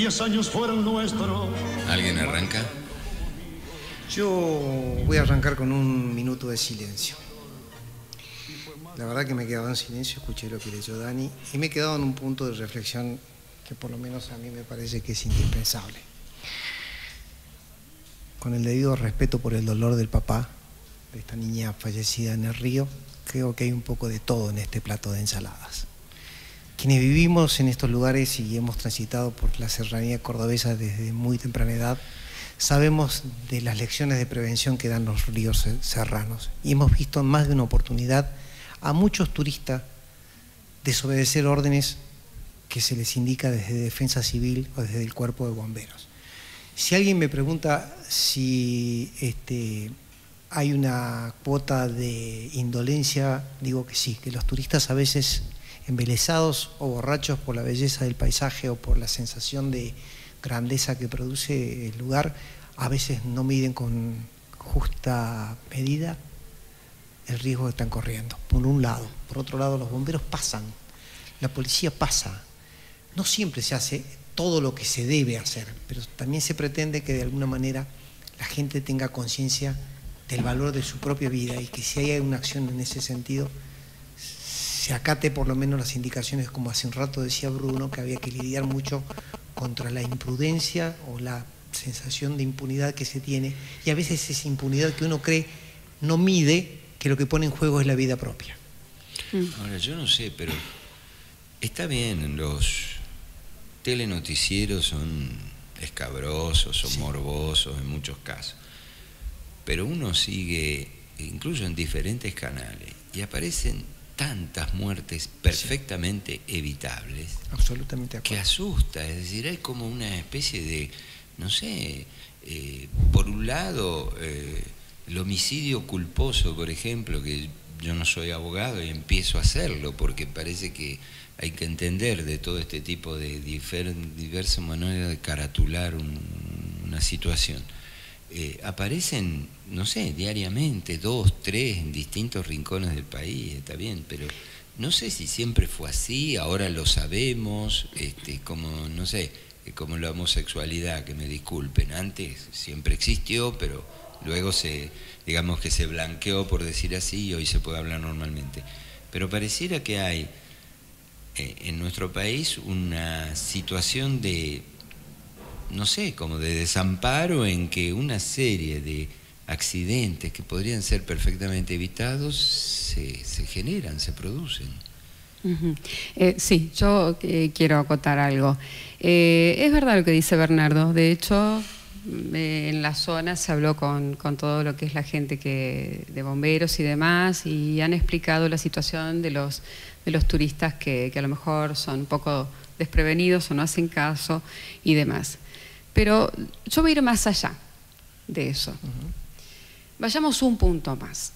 10 años fueron nuestros. ¿Alguien arranca? Yo voy a arrancar con un minuto de silencio. La verdad que me he quedado en silencio, escuché lo que leyó Dani y me he quedado en un punto de reflexión que por lo menos a mí me parece que es indispensable. Con el debido respeto por el dolor del papá de esta niña fallecida en el río, creo que hay un poco de todo en este plato de ensaladas. Quienes vivimos en estos lugares y hemos transitado por la serranía cordobesa desde muy temprana edad, sabemos de las lecciones de prevención que dan los ríos serranos y hemos visto en más de una oportunidad a muchos turistas desobedecer órdenes que se les indica desde Defensa Civil o desde el Cuerpo de Bomberos. Si alguien me pregunta si hay una cuota de indolencia, digo que sí, que los turistas a veces embelesados o borrachos por la belleza del paisaje o por la sensación de grandeza que produce el lugar, a veces no miden con justa medida el riesgo que están corriendo, por un lado. Por otro lado, los bomberos pasan, la policía pasa. No siempre se hace todo lo que se debe hacer, pero también se pretende que de alguna manera la gente tenga conciencia del valor de su propia vida y que si hay una acción en ese sentido, se acate por lo menos las indicaciones, como hace un rato decía Bruno, que había que lidiar mucho contra la imprudencia o la sensación de impunidad que se tiene, y a veces esa impunidad que uno cree no mide que lo que pone en juego es la vida propia. Ahora, yo no sé, pero está bien, los telenoticieros son escabrosos, son morbosos en muchos casos, pero uno sigue, incluso en diferentes canales, y aparecen tantas muertes perfectamente evitables. Absolutamente de acuerdo. Que asusta, es decir, hay como una especie de, no sé, por un lado, el homicidio culposo, por ejemplo, que yo no soy abogado y empiezo a hacerlo, porque parece que hay que entender de todo este tipo de diversas maneras de caratular una situación. Aparecen, no sé, diariamente, 2, 3 en distintos rincones del país, está bien, pero no sé si siempre fue así, ahora lo sabemos, como, no sé, como la homosexualidad, que me disculpen, antes siempre existió, pero luego digamos que se blanqueó, por decir así, y hoy se puede hablar normalmente. Pero pareciera que hay en nuestro país una situación de, no sé, como de desamparo, en que una serie de accidentes que podrían ser perfectamente evitados se generan, se producen. Sí, yo quiero acotar algo. Es verdad lo que dice Bernardo. De hecho, en la zona se habló con todo lo que es la gente de bomberos y demás, y han explicado la situación de los turistas que a lo mejor son un poco desprevenidos o no hacen caso y demás. Pero yo voy a ir más allá de eso. Vayamos un punto más.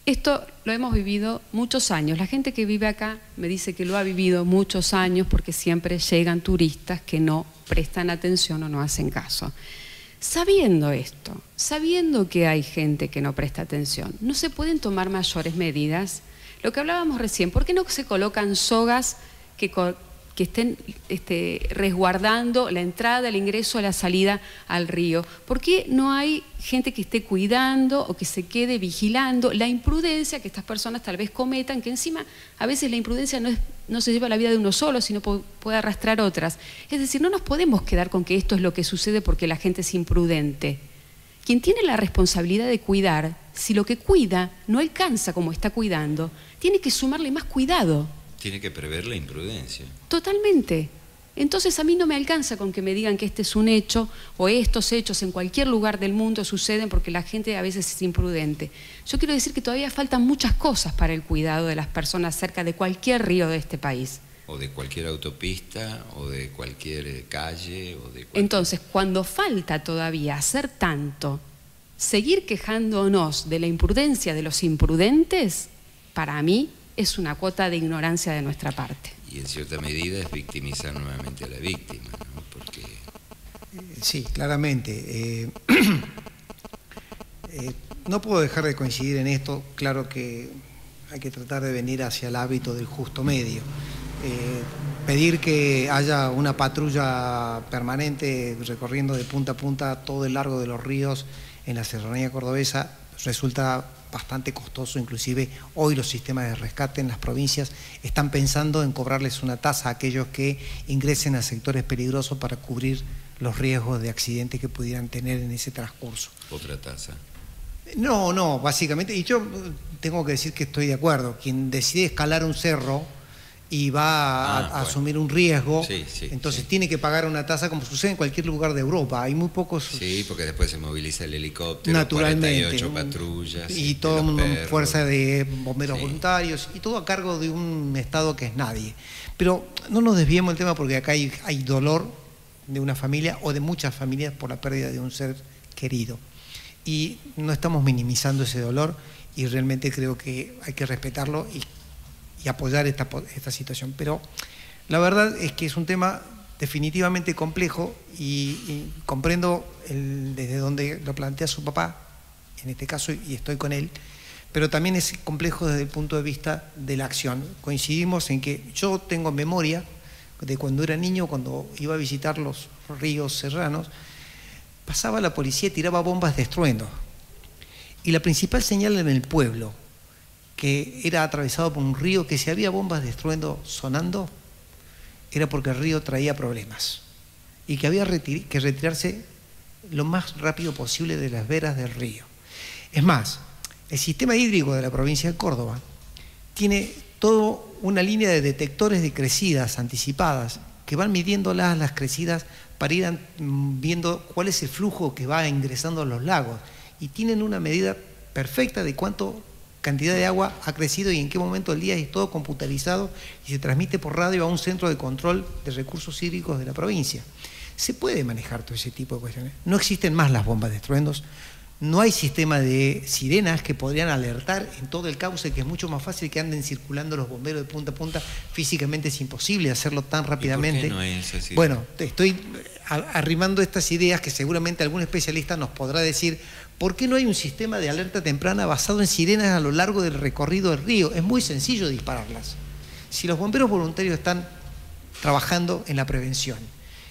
Esto lo hemos vivido muchos años. La gente que vive acá me dice que lo ha vivido muchos años, porque siempre llegan turistas que no prestan atención o no hacen caso. Sabiendo esto, sabiendo que hay gente que no presta atención, ¿no se pueden tomar mayores medidas? Lo que hablábamos recién, ¿por qué no se colocan sogas que estén resguardando la entrada, el ingreso, la salida al río? ¿Por qué no hay gente que esté cuidando o que se quede vigilando la imprudencia que estas personas tal vez cometan, que encima a veces la imprudencia no se lleva la vida de uno solo, sino puede arrastrar otras? Es decir, no nos podemos quedar con que esto es lo que sucede porque la gente es imprudente. Quien tiene la responsabilidad de cuidar, si lo que cuida no alcanza como está cuidando, tiene que sumarle más cuidado. Tiene que prever la imprudencia. Totalmente. Entonces a mí no me alcanza con que me digan que este es un hecho, o estos hechos en cualquier lugar del mundo suceden porque la gente a veces es imprudente. Yo quiero decir que todavía faltan muchas cosas para el cuidado de las personas cerca de cualquier río de este país. O de cualquier autopista, o de cualquier calle, o de cualquier... Entonces, cuando falta todavía hacer tanto, seguir quejándonos de la imprudencia de los imprudentes, para mí es una cuota de ignorancia de nuestra parte. Y en cierta medida es victimizar nuevamente a la víctima, ¿no? Porque... Sí, claramente. No puedo dejar de coincidir en esto. Claro que hay que tratar de venir hacia el hábito del justo medio. pedir que haya una patrulla permanente recorriendo de punta a punta todo el largo de los ríos en la serranía cordobesa resulta bastante costoso. Inclusive hoy los sistemas de rescate en las provincias están pensando en cobrarles una tasa a aquellos que ingresen a sectores peligrosos para cubrir los riesgos de accidentes que pudieran tener en ese transcurso. ¿Otra tasa? No, básicamente, y yo tengo que decir que estoy de acuerdo. Quien decide escalar un cerro y va a asumir un riesgo, entonces tiene que pagar una tasa, como sucede en cualquier lugar de Europa. Hay muy pocos... Sí, porque después se moviliza el helicóptero, naturalmente, 48 patrullas. Y todo mundo, fuerza de bomberos voluntarios, y todo a cargo de un Estado que es nadie. Pero no nos desviemos del tema, porque acá hay dolor de una familia o de muchas familias por la pérdida de un ser querido. Y no estamos minimizando ese dolor, y realmente creo que hay que respetarlo y apoyar esta situación. Pero la verdad es que es un tema definitivamente complejo, y comprendo desde donde lo plantea su papá, en este caso, y estoy con él, pero también es complejo desde el punto de vista de la acción. Coincidimos en que yo tengo memoria de cuando era niño, cuando iba a visitar los ríos serranos, pasaba la policía y tiraba bombas de estruendo. Y la principal señal en el pueblo, que era atravesado por un río, que si había bombas de estruendo sonando, era porque el río traía problemas y que había que retirarse lo más rápido posible de las veras del río. Es más, el sistema hídrico de la provincia de Córdoba tiene toda una línea de detectores de crecidas anticipadas que van midiendo las crecidas para ir viendo cuál es el flujo que va ingresando a los lagos, y tienen una medida perfecta de cuánto cantidad de agua ha crecido y en qué momento del día, es todo computarizado y se transmite por radio a un centro de control de recursos hídricos de la provincia. Se puede manejar todo ese tipo de cuestiones. No existen más las bombas de estruendos, no hay sistema de sirenas que podrían alertar en todo el cauce, que es mucho más fácil que anden circulando los bomberos de punta a punta. Físicamente es imposible hacerlo tan rápidamente. ¿Y por qué no hay esa sirena? Bueno, estoy arrimando estas ideas que seguramente algún especialista nos podrá decir. ¿Por qué no hay un sistema de alerta temprana basado en sirenas a lo largo del recorrido del río? Es muy sencillo dispararlas. Si los bomberos voluntarios están trabajando en la prevención,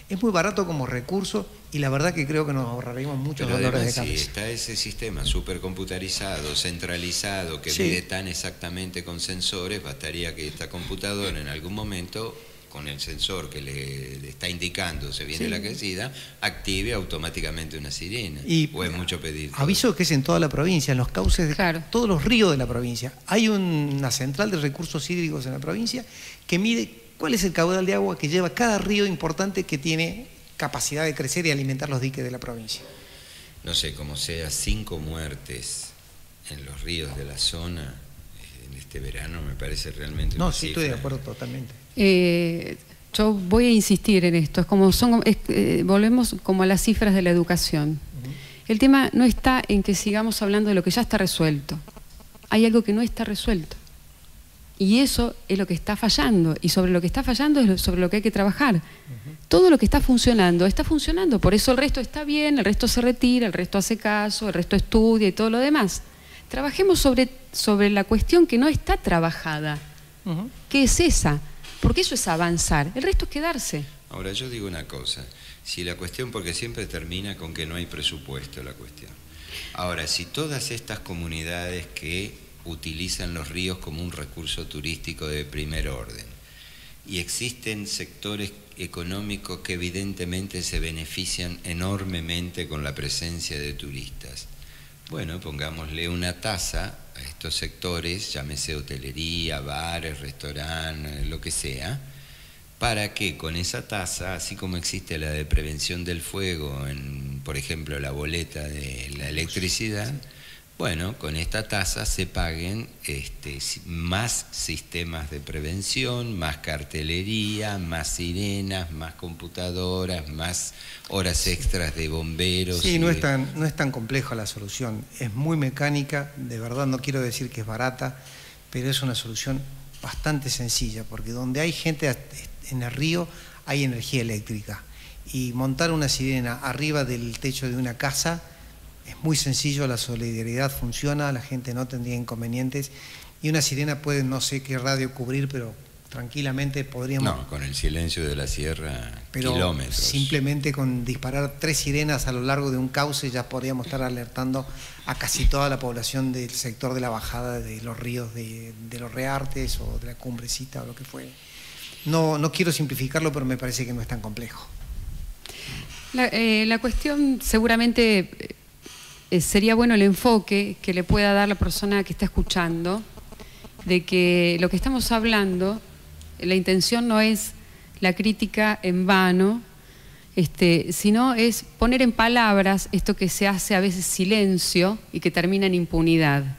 es muy barato como recurso, y la verdad que creo que nos ahorraremos muchos dolores de cabeza. Si está ese sistema supercomputarizado, centralizado, que mide tan exactamente con sensores, bastaría que esta computadora en algún momento, con el sensor que le está indicando se viene la crecida, active automáticamente una sirena. O es mucho pedir. Aviso que es en toda la provincia, en los cauces de todos los ríos de la provincia. Hay una central de recursos hídricos en la provincia que mide cuál es el caudal de agua que lleva cada río importante que tiene capacidad de crecer y alimentar los diques de la provincia. No sé, como sea, 5 muertes en los ríos de la zona en este verano me parece realmente una cifra. Estoy de acuerdo totalmente. Yo voy a insistir en esto. Volvemos como a las cifras de la educación. El tema no está en que sigamos hablando de lo que ya está resuelto. Hay algo que no está resuelto. Y eso es lo que está fallando. Y sobre lo que está fallando es sobre lo que hay que trabajar. Todo lo que está funcionando. Por eso el resto está bien, el resto se retira, el resto hace caso, el resto estudia y todo lo demás. Trabajemos sobre la cuestión que no está trabajada. ¿Qué es esa? Porque eso es avanzar. El resto es quedarse. Ahora, yo digo una cosa. Si la cuestión, porque siempre termina con que no hay presupuesto la cuestión. Ahora, si todas estas comunidades que utilizan los ríos como un recurso turístico de primer orden, y existen sectores económicos que evidentemente se benefician enormemente con la presencia de turistas, bueno, pongámosle una tasa a estos sectores, llámese hotelería, bares, restaurantes, lo que sea, para que con esa tasa, así como existe la de prevención del fuego, por ejemplo, la boleta de la electricidad, bueno, con esta tasa se paguen más sistemas de prevención, más cartelería, más sirenas, más computadoras, más horas extras de bomberos. Sí, no es tan compleja la solución, es muy mecánica, de verdad no quiero decir que es barata, pero es una solución bastante sencilla, porque donde hay gente en el río hay energía eléctrica, y montar una sirena arriba del techo de una casa es muy sencillo, la solidaridad funciona, la gente no tendría inconvenientes, y una sirena puede no sé qué radio cubrir, pero tranquilamente podríamos... No, con el silencio de la sierra, pero kilómetros. simplemente con disparar 3 sirenas a lo largo de un cauce ya podríamos estar alertando a casi toda la población del sector de la bajada de los ríos de los Reartes o de la Cumbrecita o lo que fuere. No quiero simplificarlo, pero me parece que no es tan complejo. La cuestión seguramente sería bueno el enfoque que le pueda dar la persona que está escuchando, de que lo que estamos hablando, la intención no es la crítica en vano, sino es poner en palabras esto que se hace a veces silencio y que termina en impunidad.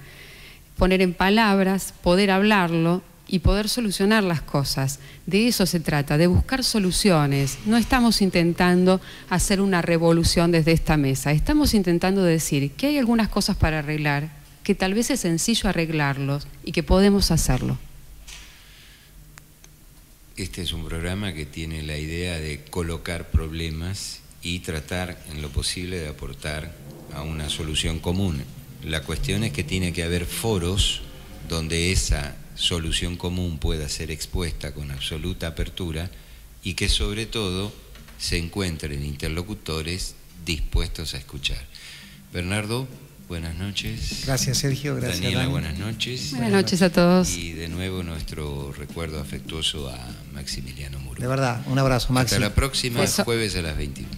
Poner en palabras, poder hablarlo y poder solucionar las cosas. De eso se trata, de buscar soluciones. No estamos intentando hacer una revolución desde esta mesa. Estamos intentando decir que hay algunas cosas para arreglar, que tal vez es sencillo arreglarlos y que podemos hacerlo. Este es un programa que tiene la idea de colocar problemas y tratar en lo posible de aportar a una solución común. La cuestión es que tiene que haber foros donde esa solución común pueda ser expuesta con absoluta apertura y que sobre todo se encuentren interlocutores dispuestos a escuchar. Bernardo, buenas noches. Gracias, Sergio. Gracias, Daniela, Dani. buenas noches. Buenas noches a todos. Y de nuevo nuestro recuerdo afectuoso a Maximiliano Muro. De verdad, un abrazo, Maxi. Hasta la próxima, Eso. jueves a las 21.